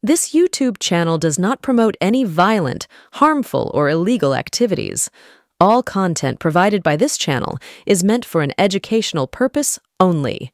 This YouTube channel does not promote any violent, harmful, or illegal activities. All content provided by this channel is meant for an educational purpose only.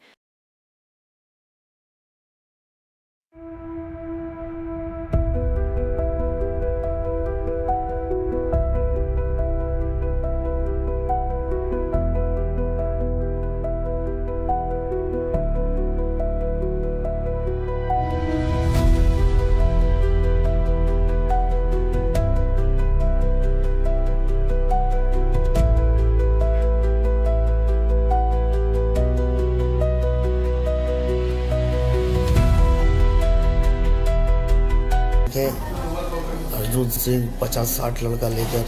Arjun Singh 50-60 लड़का लेकर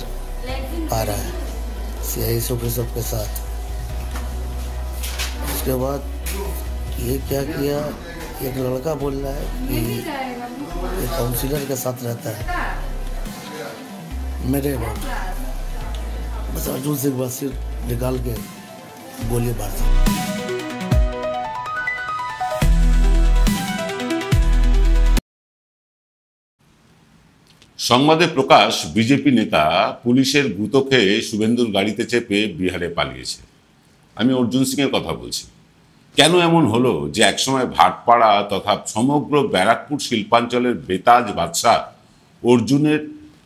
आ रहा है CI officer के साथ। उसके बाद ये क्या किया, एक लड़का बोल रहा है कि एक काउंसिलर के साथ रहता है मेरे रोड, बस अर्जुन सिंह बस निकाल के गोली मार दी। সংবাদে প্রকাশ বিজেপি নেতা পুলিশের গুঁতো খেয়ে শুভেন্দুর গাড়িতে চেপে বিহারে পালিয়েছে। আমি অর্জুন সিং এর কথা বলছি। কেন এমন হলো যে একসময় ভাটপাড়া তথা সমগ্র ব্যারাকপুর শিল্পাঞ্চলের বেতাজ বাদশা অর্জুনের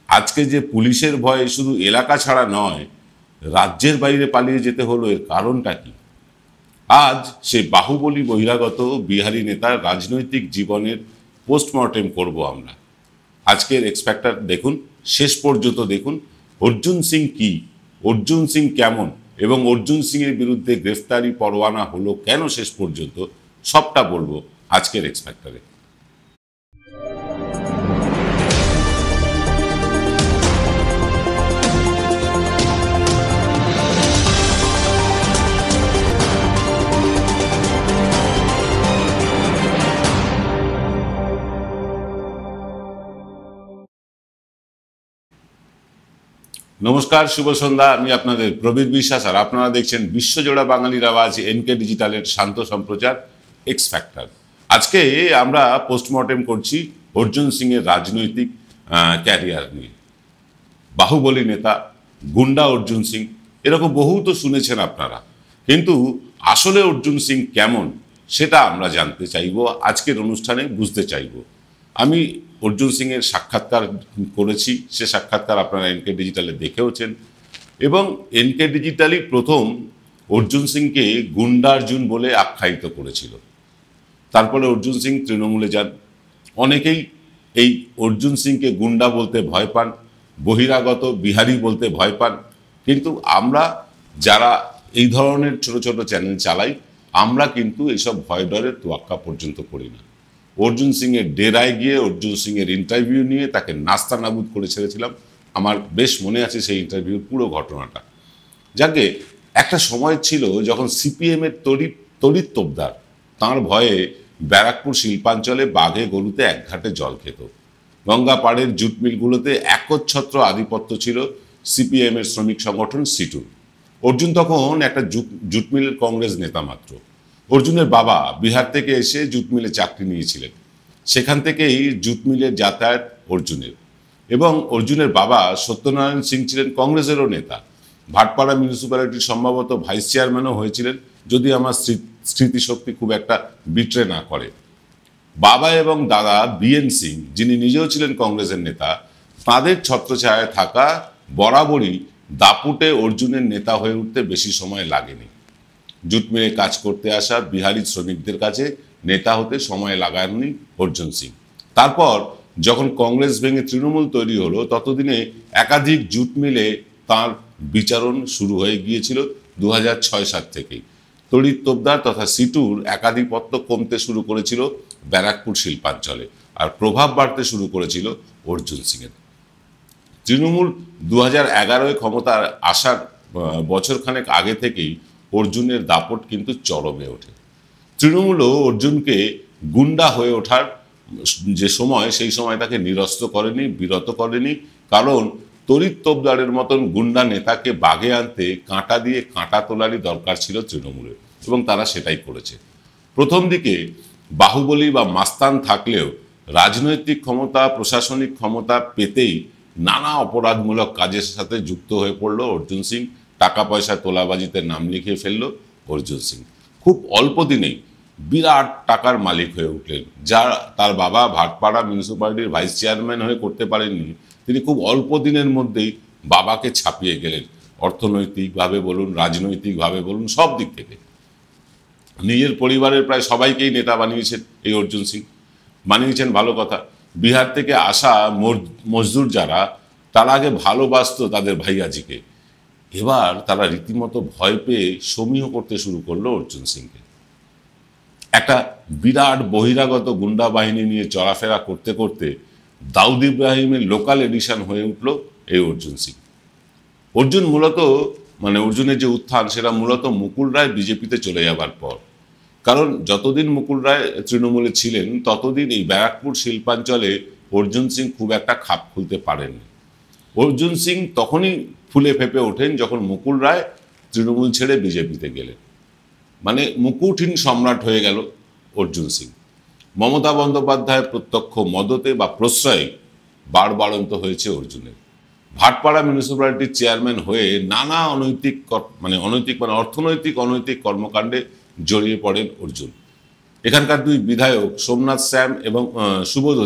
আজকে যে পুলিশের ভয়ে শুধু এলাকা ছাড়া নয় রাজ্যের বাইরে পালিয়ে যেতে হলো, এর কারণটা কি? আজ সেই বাহুবলী বহিরাগত বিহারি নেতার রাজনৈতিক জীবনের পোস্টমর্টেম করব আমরা। আজকের এক্স ফ্যাক্টর দেখুন, শেষ পর্যন্ত দেখুন অর্জুন সিং কি, অর্জুন সিং কেমন এবং অর্জুন সিং এর বিরুদ্ধে গ্রেফতারি পরোয়ানা হলো কেন, শেষ পর্যন্ত সবটা বলবো আজকের এক্স ফ্যাক্টরে। নমস্কার, শুভ সন্ধ্যা। আমি আপনাদের প্রবীর বিশ্বাস আর আপনারা দেখছেন বিশ্বজোড়া বাঙালির আওয়াজ এনকে ডিজিটালের শান্ত সম্প্রচার এক্স ফ্যাক্টর। আজকে আমরা পোস্টমর্টেম করছি অর্জুন সিং এর রাজনৈতিক ক্যারিয়ার নিয়ে। বাহুবলী নেতা, গুন্ডা অর্জুন সিং, এরকম বহু তো শুনেছেন আপনারা, কিন্তু আসলে অর্জুন সিং কেমন সেটা আমরা জানতে চাইব, আজকের অনুষ্ঠানে বুঝতে চাইব। আমি অর্জুন সিং এর সাক্ষাৎকার করেছি, সে সাক্ষাৎকার আপনারা এনকে ডিজিটালে দেখেওছেন এবং এনকে ডিজিটালই প্রথম অর্জুন সিংকে গুন্ডার্জুন বলে আখ্যায়িত করেছিল। তারপরে অর্জুন সিং তৃণমূলে যান। অনেকেই এই অর্জুন সিংকে গুন্ডা বলতে ভয় পান, বহিরাগত বিহারি বলতে ভয় পান, কিন্তু আমরা যারা এই ধরনের ছোট ছোট চ্যানেল চালাই আমরা কিন্তু এইসব ভয় ডরের তোয়াক্কা পর্যন্ত করি না। অর্জুন সিং এর ডেরায় গিয়ে অর্জুন সিং এর ইন্টারভিউ নিয়ে তাকে নাস্তা নাবুদ করে ছেড়েছিলাম। আমার বেশ মনে আছে সেই ইন্টারভিউর পুরো ঘটনাটা। যাকে একটা সময় ছিল যখন সিপিএম এর তড়িৎ তোপদার তাঁর ভয়ে ব্যারাকপুর শিল্পাঞ্চলে বাঘে গরুতে একঘাটে জল খেত। গঙ্গা পাড়ের জুট মিলগুলোতে একচ্ছত্র আধিপত্য ছিল সিপিএম এর শ্রমিক সংগঠন সিটুর। অর্জুন তখন একটা জুট মিলের কংগ্রেস নেতা মাত্র। অর্জুনের বাবা বিহার থেকে এসে জুট মিলে চাকরি নিয়েছিলেন, সেখান থেকেই জুট মিলের যাতায়াত অর্জুনের। এবং অর্জুনের বাবা সত্যনারায়ণ সিং ছিলেন কংগ্রেসেরও নেতা, ভাটপাড়া মিউনিসিপ্যালিটির সম্ভবত ভাইস চেয়ারম্যানও হয়েছিলেন, যদি আমার স্মৃতিশক্তি খুব একটা বিট্রে না করে। বাবা এবং দাদা বিএন সিং, যিনি নিজেও ছিলেন কংগ্রেসের নেতা, তাঁদের ছত্রছায়ায় থাকা বরাবরই দাপুটে অর্জুনের নেতা হয়ে উঠতে বেশি সময় লাগেনি। জুট মিলে কাজ করতে আসা বিহারি শ্রমিকদের কাছে নেতা হতে সময় লাগাননি অর্জুন সিং। তারপর যখন কংগ্রেস ভেঙে তৃণমূল তৈরি হলো ততদিনে একাধিক জুট মিলে তাঁর বিচারণ শুরু হয়ে গিয়েছিল 2006-07 থেকেই। তড়িৎ তোপদার তথা সিটুর একাধিপত্য কমতে শুরু করেছিল ব্যারাকপুর শিল্পাঞ্চলে, আর প্রভাব বাড়তে শুরু করেছিল অর্জুন সিংয়ের। তৃণমূল 2011-এ ক্ষমতার আসার বছরখানেক আগে থেকেই অর্জুনের দাপট কিন্তু চরমে ওঠে। তৃণমূলও অর্জুনকে গুন্ডা হয়ে ওঠার যে সময়, সেই সময় তাকে নিরস্ত করেনি, বিরত করেনি, কারণ তড়িৎ তোপদারের মতন গুন্ডা নেতাকে বাগে আনতে কাঁটা দিয়ে কাঁটা তোলারই দরকার ছিল তৃণমূলের, এবং তারা সেটাই করেছে। প্রথম দিকে বাহুবলী বা মাস্তান থাকলেও রাজনৈতিক ক্ষমতা, প্রশাসনিক ক্ষমতা পেতেই নানা অপরাধমূলক কাজের সাথে যুক্ত হয়ে পড়ল অর্জুন সিং। টাকা পয়সা তোলাবাজিতে নাম লিখিয়ে ফেলল অর্জুন সিং। খুব অল্প দিনেই বিরাট টাকার মালিক হয়ে উঠলেন। যা তার বাবা ভাটপাড়া মিউনিসিপ্যালিটির ভাইস চেয়ারম্যান হয়ে করতে পারেননি, তিনি খুব অল্প দিনের মধ্যেই বাবাকে ছাপিয়ে গেলেন। অর্থনৈতিকভাবে বলুন, রাজনৈতিকভাবে বলুন, সব দিক থেকে। নিজের পরিবারের প্রায় সবাইকেই নেতা বানিয়েছেন এই অর্জুন সিং। বানিয়েছেন ভালো কথা। বিহার থেকে আসা মজদুর যারা, তারা আগে ভালোবাসতো তাদের ভাইয়াজিকে, এবার তারা রীতিমতো ভয় পেয়ে সমীহ করতে শুরু করলো অর্জুন সিংকে। একটা বিরাট বহিরাগত গুন্ডা বাহিনী নিয়ে চলাফেরা করতে করতে দাউদ ইব্রাহিমের লোকাল এডিশন হয়ে উঠল এই অর্জুন সিং। অর্জুন মূলত অর্জুনের যে উত্থান, সেটা মূলত মুকুল রায় বিজেপিতে চলে যাবার পর। কারণ যতদিন মুকুল রায় তৃণমূলে ছিলেন, ততদিন এই ব্যারাকপুর শিল্পাঞ্চলে অর্জুন সিং খুব একটা খাপ খুলতে পারেননি। অর্জুন সিং তখনই ফুলে ফেপে ওঠেন যখন মুকুল রায় তৃণমূল ছেড়ে বিজেপিতে গেলেন। মুকুটহীন সম্রাট হয়ে গেল অর্জুন সিং। মমতা বন্দ্যোপাধ্যায়ের প্রত্যক্ষ মদতে বা প্রশ্রয়ে বাড়বাড়ন্ত হয়েছে অর্জুনের। ভাটপাড়া মিউনিসিপ্যালিটির চেয়ারম্যান হয়ে নানা অর্থনৈতিক অনৈতিক কর্মকাণ্ডে জড়িয়ে পড়েন অর্জুন। এখানকার দুই বিধায়ক সোমনাথ শ্যাম এবং সুবোধ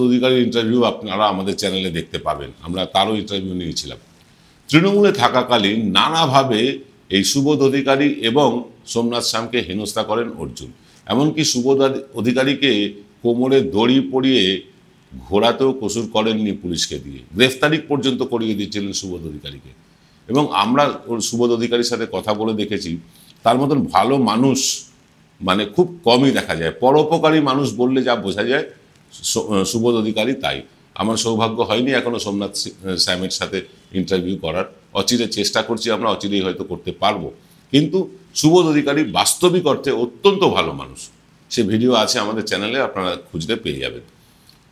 অধিকারীর ইন্টারভিউ আপনারা আমাদের চ্যানেলে দেখতে পাবেন। আমরা তারও ইন্টারভিউ নিয়েছিলাম। তৃণমূলে থাকাকালীন নানাভাবে এই সুবোধ অধিকারী এবং সোমনাথ শ্যামকে হেনস্থা করেন অর্জুন। এমনকি সুবোধ অধিকারীকে কোমরে দড়ি পরিয়ে ঘোরাতেও কসুর করেননি পুলিশকে দিয়ে, গ্রেফতারি পর্যন্ত করিয়ে দিয়েছিলেন সুবোধ অধিকারীকে। এবং আমরা সুবোধ অধিকারীর সাথে কথা বলে দেখেছি, তার মতন ভালো মানুষ খুব কমই দেখা যায়। পরোপকারী মানুষ বললে যা বোঝা যায়, সুবোধ অধিকারী তাই। আমার সৌভাগ্য হয়নি এখনো সোমনাথ শ্যামের সাথে ইন্টারভিউ করার। অচিরে চেষ্টা করছি, আমরা অচিরেই হয়তো করতে পারবো। কিন্তু সুবোধ অধিকারী বাস্তবিক অর্থে অত্যন্ত ভালো মানুষ। সে ভিডিও আছে আমাদের চ্যানেলে, আপনারা খুঁজলে পেয়ে যাবেন।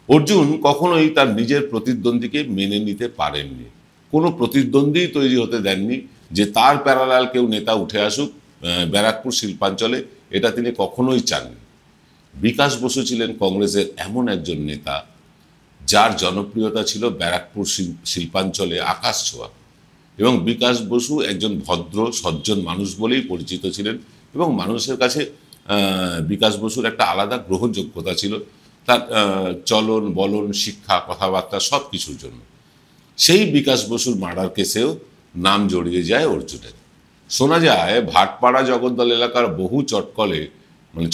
অর্জুন কখনোই তার নিজের প্রতিদ্বন্দ্বীকে মেনে নিতে পারেননি। কোনো প্রতিদ্বন্দ্বী তৈরি হতে দেননি যে তার প্যারালাল কেউ নেতা উঠে আসুক ব্যারাকপুর শিল্পাঞ্চলে, এটা তিনি কখনোই চাননি। বিকাশ বসু ছিলেন কংগ্রেসের এমন একজন নেতা যার জনপ্রিয়তা ছিল ব্যারাকপুর শিল্পাঞ্চলে আকাশ ছোঁয়া। এবং বিকাশ বসু একজন ভদ্র সজ্জন মানুষ বলেই পরিচিত ছিলেন, এবং মানুষের কাছে বিকাশ বসুর একটা আলাদা গ্রহণযোগ্যতা ছিল তার চলন বলন, শিক্ষা, কথাবার্তা সব কিছুর জন্য। সেই বিকাশ বসুর মার্ডার কেসেও নাম জড়িয়ে যায় অর্জুনের। শোনা যায় ভাটপাড়া জগদ্দল এলাকার বহু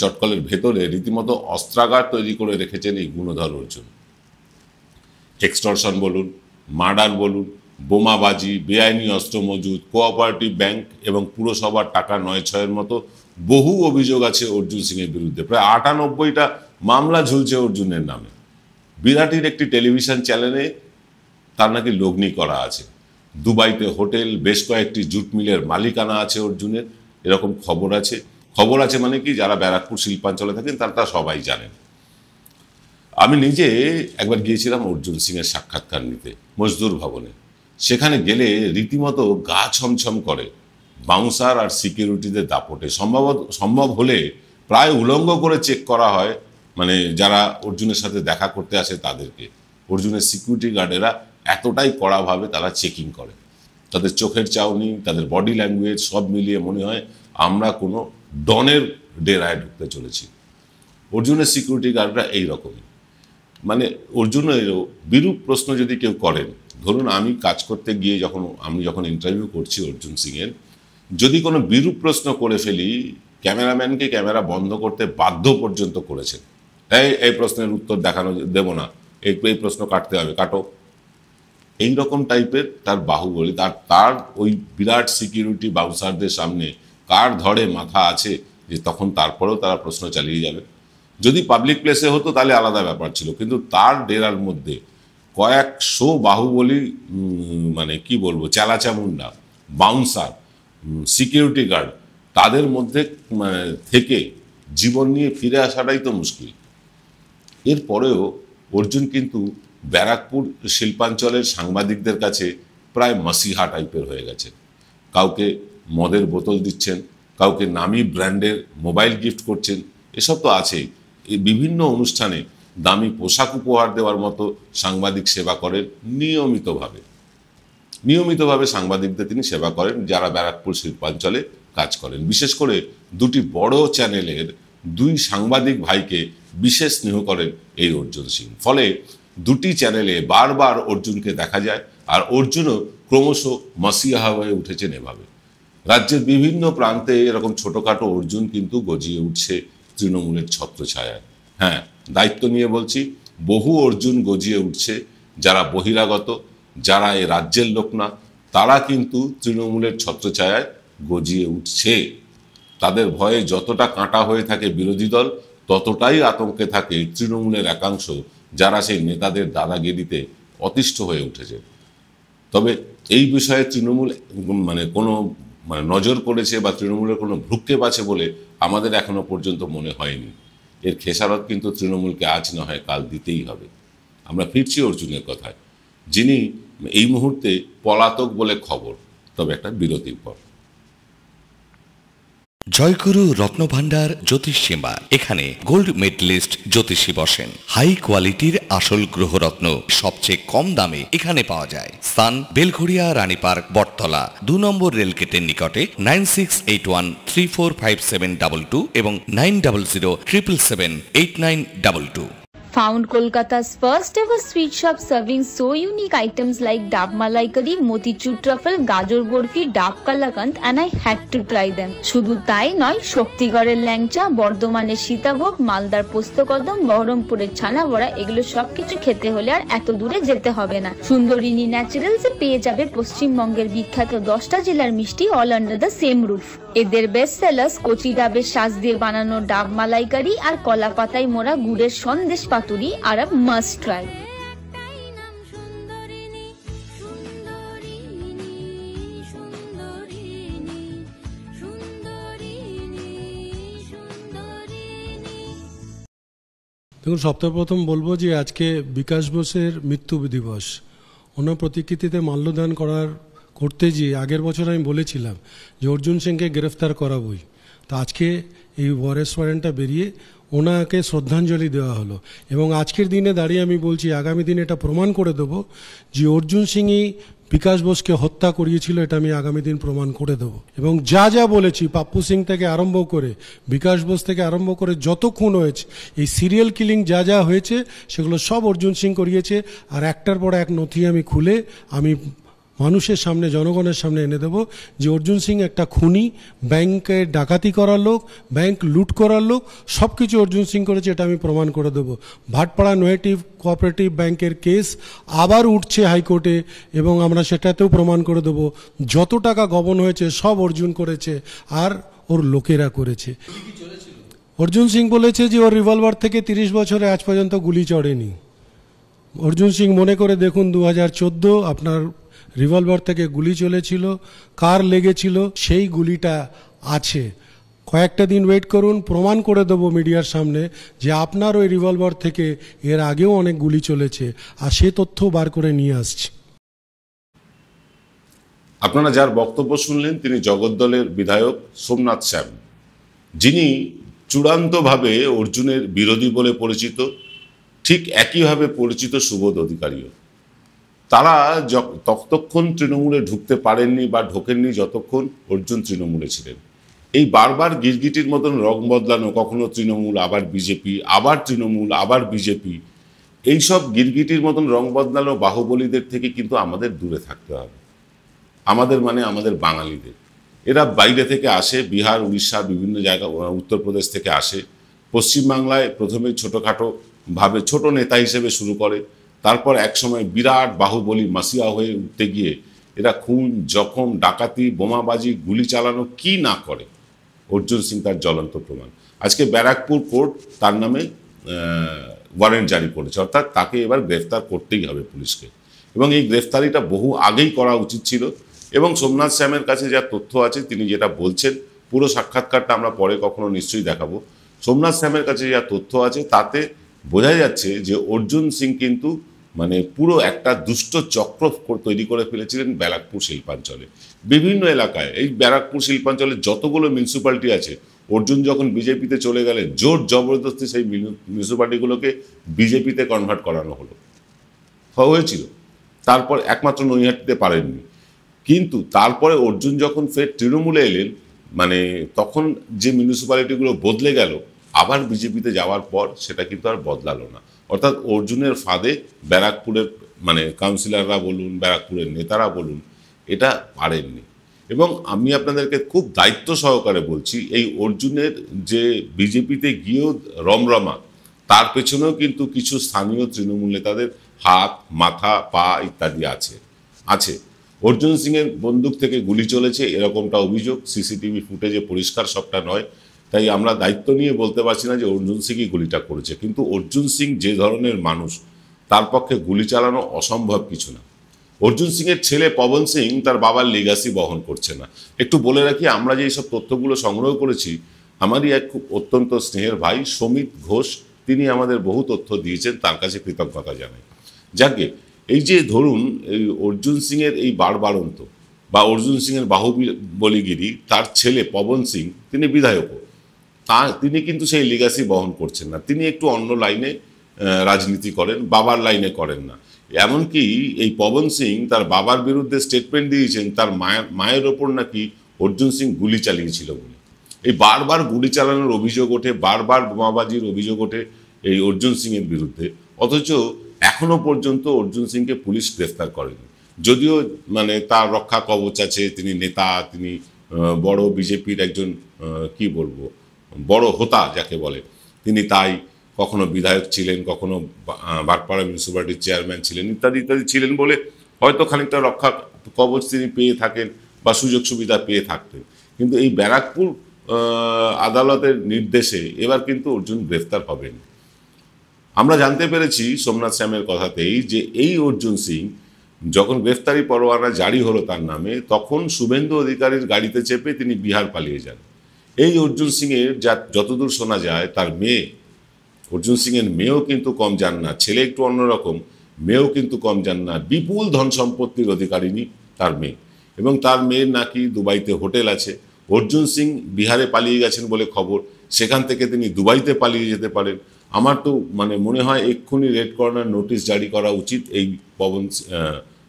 চটকলের ভেতরে রীতিমতো অস্ত্রাগার তৈরি করে রেখেছেন এই গুণধর অর্জুন। এক্সটর্শন বলুন, মার্ডার বলুন, বোমাবাজি, বেআইনি অস্ত্র মজুদ, কোঅপারেটিভ ব্যাংক এবং পুরসভার টাকা ৯/৬-এর মতো বহু অভিযোগ আছে অর্জুন সিংয়ের বিরুদ্ধে। প্রায় ৯৮টা মামলা ঝুলছে অর্জুনের নামে। বিরাটির একটি টেলিভিশন চ্যানেলে তার নাকি লগ্নি করা আছে। দুবাইতে হোটেল, বেশ কয়েকটি জুট মিলের মালিকানা আছে অর্জুনের, এরকম খবর আছে। কি, যারা ব্যারাকপুর শিল্পাঞ্চলে থাকেন তারা সবাই জানেন। আমি নিজে একবার গিয়েছিলাম অর্জুন সিংয়ের সাক্ষাৎকার নিতে মজদুর ভবনে। সেখানে গেলে রীতিমতো গা ছমছম করে বাউন্সার আর সিকিউরিটিদের দাপটে। সম্ভব হলে প্রায় উলঙ্গ করে চেক করা হয় যারা অর্জুনের সাথে দেখা করতে আসে তাদেরকে। অর্জুনের সিকিউরিটি গার্ডেরা এতটাই কড়াভাবে তারা চেকিং করে। তাদের চোখের চাউনি, তাদের বডি ল্যাঙ্গুয়েজ সব মিলিয়ে মনে হয় আমরা কোনো ডনের ডেরায় ঢুকতে চলেছি। অর্জুনের সিকিউরিটি গার্ডরা এইরকমই। অর্জুনেরও বিরূপ প্রশ্ন যদি কেউ করেন, ধরুন আমি কাজ করতে গিয়ে যখন ইন্টারভিউ করছি অর্জুন সিংয়ের, যদি কোনো বিরূপ প্রশ্ন করে ফেলি, ক্যামেরাম্যানকে ক্যামেরা বন্ধ করতে বাধ্য পর্যন্ত করেছেন। এই প্রশ্নের উত্তর দেব না, এই প্রশ্ন কাটতে হবে, কাটো। এইরকম টাইপের তার বাহুবলী। তার ওই বিরাট সিকিউরিটি বাউন্সারদের সামনে কার ধরে মাথা আছে যে তখন তারপরেও তারা প্রশ্ন চালিয়ে যাবে। যদি পাবলিক প্লেসে হতো তাহলে আলাদা ব্যাপার ছিল, কিন্তু তার ডেরার মধ্যে কয়েকশো বাহুবলী চালাচামুন্ডা, বাউন্সার, সিকিউরিটি গার্ড, তাদের মধ্যে থেকে জীবন নিয়ে ফিরে আসাটাই তো মুশকিল। এরপরেও অর্জুন কিন্তু ব্যারাকপুর শিল্পাঞ্চলের সাংবাদিকদের কাছে প্রায় মাসিহা টাইপের হয়ে গেছে। কাউকে মদের বোতল দিচ্ছেন, কাউকে নামি ব্র্যান্ডের মোবাইল গিফট করছেন, এসব তো আছেই। এই বিভিন্ন অনুষ্ঠানে দামি পোশাক উপহার দেওয়ার মতো সাংবাদিক সেবা করেন নিয়মিতভাবে সাংবাদিকদের তিনি সেবা করেন যারা ব্যারাকপুর শিল্পাঞ্চলে কাজ করেন। বিশেষ করে দুটি বড় চ্যানেলের দুই সাংবাদিক ভাইকে বিশেষ স্নেহ করেন এই অর্জুন সিং। ফলে দুটি চ্যানেলে বারবার অর্জুনকে দেখা যায়, আর অর্জুনও ক্রমশ মাসিহা হয়ে উঠেছেন এভাবে। রাজ্যের বিভিন্ন প্রান্তে এরকম ছোটখাটো অর্জুন কিন্তু গজিয়ে উঠছে তৃণমূলের ছত্রছায়ায়। হ্যাঁ, দায়িত্ব নিয়ে বলছি, বহু অর্জুন গজিয়ে উঠছে যারা বহিরাগত, যারা এই রাজ্যের লোক না, তারা কিন্তু তৃণমূলের ছত্রছায়ায় গজিয়ে উঠছে। তাদের ভয়ে যতটা কাঁটা হয়ে থাকে বিরোধী দল, ততটাই আতঙ্কে থাকে তৃণমূলের একাংশ, যারা সেই নেতাদের দাদাগিরিতে অতিষ্ঠ হয়ে উঠেছে। তবে এই বিষয়ে তৃণমূল কোনো নজর করেছে বা তৃণমূলের কোনো ভ্রুক্ষেপ আছে বলে আমাদের এখনো পর্যন্ত মনে হয়নি। এর খেসারত কিন্তু তৃণমূলকে আজ না হয় কাল দিতেই হবে। আমরা ফিরছি অর্জুনের কথায়, যিনি এই মুহূর্তে পলাতক বলে খবর, তবে একটা বিরতির পর। জয়গুরু রত্নভান্ডার জ্যোতিষ সেবা। এখানে গোল্ড মেডেলিস্ট জ্যোতিষী বসেন। হাই কোয়ালিটির আসল গ্রহরত্ন সবচেয়ে কম দামে এখানে পাওয়া যায়। স্থান বেলঘড়িয়া, রানী পার্ক, বটতলা, 2 নম্বর রেলগেটের নিকটে। 9681345722 এবং 9007778922। Found Kolkata's first ever sweet shop serving so unique items like Dab Malai Curry, Motichur Truffle, Gajor Borfi, Dab Kalakand, and I had to try them. শুধু তাই নয়, শক্তিগড়ের ল্যাংচা, বর্ধমানের সীতাভোগ, মালদার পোস্তকদম, বহরমপুরের ছানা বড়া, এগুলো সবকিছু খেতে হলে আর এত দূরে যেতে হবে না। সুন্দরিনী ন্যাচারালস এ পেয়ে যাবে পশ্চিমবঙ্গের বিখ্যাত 10টা জেলার মিষ্টি all under the same roof. এদের বেস্ট সেলার্স কচি ডাবের শাঁস দিয়ে বানানো ডাব মালাইকারি আর কলা পাতায় মোড়া গুড়ের সন্দেশ পাতুরি আর আ মাস্ট ট্রাই। দেখুন, সপ্তাহ প্রথম বলবো যে আজকে বিকাশ বোসের মৃত্যু দিবস। ওনার প্রতিকৃতিতে মাল্যদান করতে গিয়ে আগের বছর আমি বলেছিলাম যে অর্জুন সিংকে গ্রেফতার করাবই। তো আজকে এই ওয়ারেস্ট ওয়ারেন্টটা বেরিয়ে ওনাকে শ্রদ্ধাঞ্জলি দেওয়া হলো, এবং আজকের দিনে দাঁড়িয়ে আমি বলছি আগামী দিনে এটা প্রমাণ করে দেবো যে অর্জুন সিংই বিকাশ বোসকে হত্যা করিয়েছিল, এটা আমি আগামী দিন প্রমাণ করে দেবো। এবং যা যা বলেছি, পাপ্পু সিং থেকে আরম্ভ করে বিকাশ বোস থেকে আরম্ভ করে যত খুন হয়েছে, এই সিরিয়াল কিলিং যা যা হয়েছে সেগুলো সব অর্জুন সিং করিয়েছে। আর একটার পর এক নথি আমি খুলে আমি মানুষের সামনে, জনগণের সামনে এনে দেবো যে অর্জুন সিং একটা খুনি, ব্যাংকে ডাকাতি করার লোক, ব্যাংক লুট করার লোক, সব কিছু অর্জুন সিং করেছে, এটা আমি প্রমাণ করে দেবো। ভাটপাড়া নোয়েটিভ কোঅপারেটিভ ব্যাংকের কেস আবার উঠছে হাইকোর্টে, এবং আমরা সেটাতেও প্রমাণ করে দেবো যত টাকা গবন হয়েছে সব অর্জুন করেছে আর ওর লোকেরা করেছে। অর্জুন সিং বলেছে যে ওর রিভলভার থেকে 30 বছরে আজ পর্যন্ত গুলি চড়েনি। অর্জুন সিং মনে করে দেখুন, 2014 আপনার রিভলভার থেকে গুলি চলেছিল, কার লেগেছিল সেই গুলিটা আছে। কয়েকটা দিন ওয়েট করুন, প্রমাণ করে দেবো মিডিয়ার সামনে যে আপনার ওই রিভলভার থেকে এর আগেও অনেক গুলি চলেছে, আর সে তথ্য বার করে নিয়ে আসছে। আপনারা যার বক্তব্য শুনলেন তিনি জগদ্দলের বিধায়ক সোমনাথ শ্যাম, যিনি চূড়ান্তভাবে অর্জুনের বিরোধী বলে পরিচিত। ঠিক একইভাবে পরিচিত সুবোধ অধিকারীও। তারা ততক্ষণ তৃণমূলে ঢুকতে পারেননি বা ঢোকেননি যতক্ষণ অর্জুন তৃণমূলে ছিলেন। এই বারবার গিরগিটির মতন রং বদলানো, কখনো তৃণমূল আবার বিজেপি, আবার তৃণমূল আবার বিজেপি, এইসব গিরগিটির মতন রং বদলানো বাহুবলীদের থেকে কিন্তু আমাদের দূরে থাকতে হবে। আমাদের বাঙালিদের, এরা বাইরে থেকে আসে, বিহার, উড়িষ্যা, বিভিন্ন জায়গা, উত্তরপ্রদেশ থেকে আসে। পশ্চিমবাংলায় প্রথমে ছোটোখাটো ভাবে ছোট নেতা হিসেবে শুরু করে, তারপর একসময় বিরাট বাহুবলী মাসিয়া হয়ে উঠতে গিয়ে এরা খুন, জখম, ডাকাতি, বোমাবাজি, গুলি চালানো কি না করে। অর্জুন সিং তার জ্বলন্ত প্রমাণ। আজকে ব্যারাকপুর কোর্ট তার নামে ওয়ারেন্ট জারি করেছে, অর্থাৎ তাকে এবার গ্রেফতার করতেই হবে পুলিশকে, এবং এই গ্রেফতারিটা বহু আগেই করা উচিত ছিল। এবং সোমনাথ শ্যামের কাছে যা তথ্য আছে, তিনি যেটা বলছেন, পুরো সাক্ষাৎকারটা আমরা পরে কখনো নিশ্চয়ই দেখাবো। সোমনাথ শ্যামের কাছে যা তথ্য আছে তাতে বোঝা যাচ্ছে যে অর্জুন সিং কিন্তু পুরো একটা দুষ্ট চক্র তৈরি করে ফেলেছিলেন ব্যারাকপুর শিল্পাঞ্চলে, বিভিন্ন এলাকায়। এই ব্যারাকপুর শিল্পাঞ্চলে যতগুলো মিউনিসিপ্যালিটি আছে অর্জুন যখন বিজেপিতে চলে গেলেন জোর জবরদস্তি সেই মিউনিসিপ্যালিটিগুলোকে বিজেপিতে কনভার্ট করানো হয়েছিল। তারপর একমাত্র নৈহাটিতে পারেননি, কিন্তু তারপরে অর্জুন যখন ফের তৃণমূলে এলেন, মানে তখন যে মিউনিসিপ্যালিটিগুলো বদলে গেল, আবার বিজেপিতে যাওয়ার পর সেটা কিন্তু আর বদলালো না। অর্থাৎ অর্জুনের ফাঁদে ব্যারাকপুরের মানে কাউন্সিলররা বলুন, ব্যারাকপুরের নেতারা বলুন, এটা পারেননি। এবং আমি আপনাদেরকে খুব দায়িত্ব সহকারে বলছি, এই অর্জুনের যে বিজেপিতে গিয়েও রমরমা, তার পেছনেও কিন্তু কিছু স্থানীয় তৃণমূল নেতাদের হাত, মাথা, পা ইত্যাদি আছে। অর্জুন সিংয়ের বন্দুক থেকে গুলি চলেছে এরকমটা অভিযোগ, সিসিটিভি ফুটেজে পরিষ্কার সবটা নয়, তাই আমরা দায়িত্ব নিয়ে বলতে পারছি না যে অর্জুন সিংই গুলিটা করেছে। কিন্তু অর্জুন সিং যে ধরনের মানুষ, তার পক্ষে গুলি চালানো অসম্ভব কিছু না। অর্জুন সিংয়ের ছেলে পবন সিং তার বাবার লিগাসি বহন করছে না। একটু বলে রাখি, আমরা যে এইসব তথ্যগুলো সংগ্রহ করেছি, আমারই এক খুব অত্যন্ত স্নেহের ভাই সমিত ঘোষ, তিনি আমাদের বহু তথ্য দিয়েছেন, তার কাছে কৃতজ্ঞতা জানাই। যাকে এই যে ধরুন এই অর্জুন সিংয়ের এই বাড়বাড়ন্ত বা অর্জুন সিংয়ের বাহুবলীগিরি, তার ছেলে পবন সিং তিনি বিধায়কও, তিনি কিন্তু সেই লিগাসি বহন করছেন না। তিনি একটু অন্য লাইনে রাজনীতি করেন, বাবার লাইনে করেন না। এমনকি এই পবন সিং তার বাবার বিরুদ্ধে স্টেটমেন্ট দিয়েছেন তার মায়ের ওপর নাকি অর্জুন সিং গুলি চালিয়েছিল বলে। এই বারবার গুলি চালানোর অভিযোগ ওঠে, বারবার বোমাবাজির অভিযোগ ওঠে এই অর্জুন সিংয়ের বিরুদ্ধে, অথচ এখনো পর্যন্ত অর্জুন সিংকে পুলিশ গ্রেফতার করেনি। যদিও মানে তার রক্ষা কবচ আছে, তিনি নেতা, তিনি বড় বিজেপির একজন কি বলবো বড় হোতা যাকে বলে, তিনি তাই কখনো বিধায়ক ছিলেন, কখনো ভাটপাড়া মিউনিসিপ্যালিটির চেয়ারম্যান ছিলেন, ইত্যাদি ইত্যাদি ছিলেন বলে হয়তো খানিকটা রক্ষা কবচ তিনি পেয়ে থাকেন বা সুযোগ সুবিধা পেয়ে থাকতেন। কিন্তু এই ব্যারাকপুর আদালতের নির্দেশে এবার কিন্তু অর্জুন গ্রেফতার হবেন। আমরা জানতে পেরেছি সোমনাথ শ্যামের কথাতেই যে এই অর্জুন সিং যখন গ্রেফতারি পরোয়ানা জারি হলো তার নামে, তখন শুভেন্দু অধিকারীর গাড়িতে চেপে তিনি বিহার পালিয়ে যান। এই অর্জুন সিংয়ের যতদূর শোনা যায় তার মেয়ে, অর্জুন সিংয়ের মেয়েও কিন্তু কম যান না, ছেলে একটু অন্যরকম, মেয়েও কিন্তু কম যান না। বিপুল ধন সম্পত্তির অধিকারিণী তার মেয়ে, এবং তার মেয়ের নাকি দুবাইতে হোটেল আছে। অর্জুন সিং বিহারে পালিয়ে গেছেন বলে খবর, সেখান থেকে তিনি দুবাইতে পালিয়ে যেতে পারেন। আমার তো মানে মনে হয় এক্ষুনি রেড কর্নার নোটিশ জারি করা উচিত এই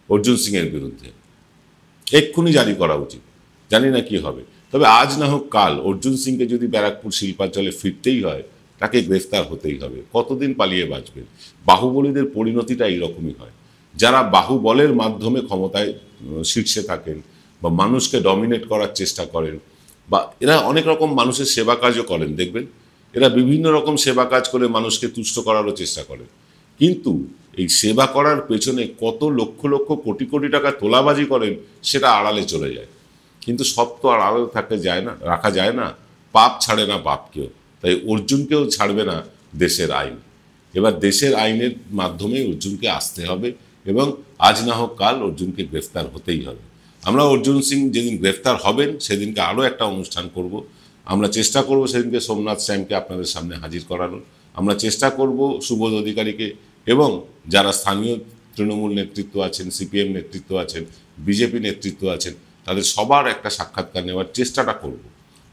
অর্জুন সিংয়ের বিরুদ্ধে, এক্ষুনি জারি করা উচিত। জানি না কি হবে, তবে আজ না হোক কাল অর্জুন সিংকে যদি ব্যারাকপুর শিল্পাঞ্চলে ফিরতেই হয়, তাকে গ্রেফতার হতেই হবে। কতদিন পালিয়ে বাঁচবেন? বাহুবলীদের পরিণতিটা এইরকমই হয়, যারা বাহুবলের মাধ্যমে ক্ষমতায় শীর্ষে থাকেন বা মানুষকে ডমিনেট করার চেষ্টা করেন, বা এরা অনেক রকম মানুষের সেবা কাজও করেন, দেখবেন এরা বিভিন্ন রকম সেবা কাজ করে মানুষকে তুষ্ট করারও চেষ্টা করেন। কিন্তু এই সেবা করার পেছনে কত লক্ষ লক্ষ কোটি কোটি টাকা তোলাবাজি করেন সেটা আড়ালে চলে যায়। কিন্তু সব তো আড়ালে রাখা যায় না, পাপ ছাড়ে না বাপকেও। তাই অর্জুনকেও ছাড়বে না দেশের আইন। এবার দেশের আইনের মাধ্যমে অর্জুনকে আসতে হবে, এবং আজ না হোক কাল অর্জুনকে গ্রেফতার হতেই হবে। আমরা অর্জুন সিং যেদিন গ্রেফতার হবেন সেদিনকে আরও একটা অনুষ্ঠান করব। আমরা চেষ্টা করব সেদিনকে সোমনাথ শ্যামকে আপনাদের সামনে হাজির করানোর। আমরা চেষ্টা করব সুবোধ অধিকারীকে এবং যারা স্থানীয় তৃণমূল নেতৃত্ব আছেন, সিপিএম নেতৃত্ব আছেন, বিজেপি নেতৃত্ব আছেন, তাদের সবার একটা সাক্ষাৎকার নেওয়ার চেষ্টাটা করব।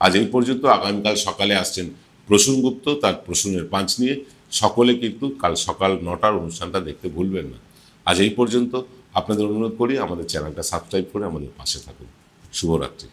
আজ এই পর্যন্ত। আগামীকাল সকালে আসছেন প্রসূন গুপ্ত, তার প্রসূনের পাঁচ নিয়ে। সকলে কিন্তু কাল সকাল 9টার অনুষ্ঠানটা দেখতে ভুলবেন না। আজ এই পর্যন্ত। আপনাদের অনুরোধ করি আমাদের চ্যানেলটা সাবস্ক্রাইব করে আমাদের পাশে থাকুন। শুভরাত্রি।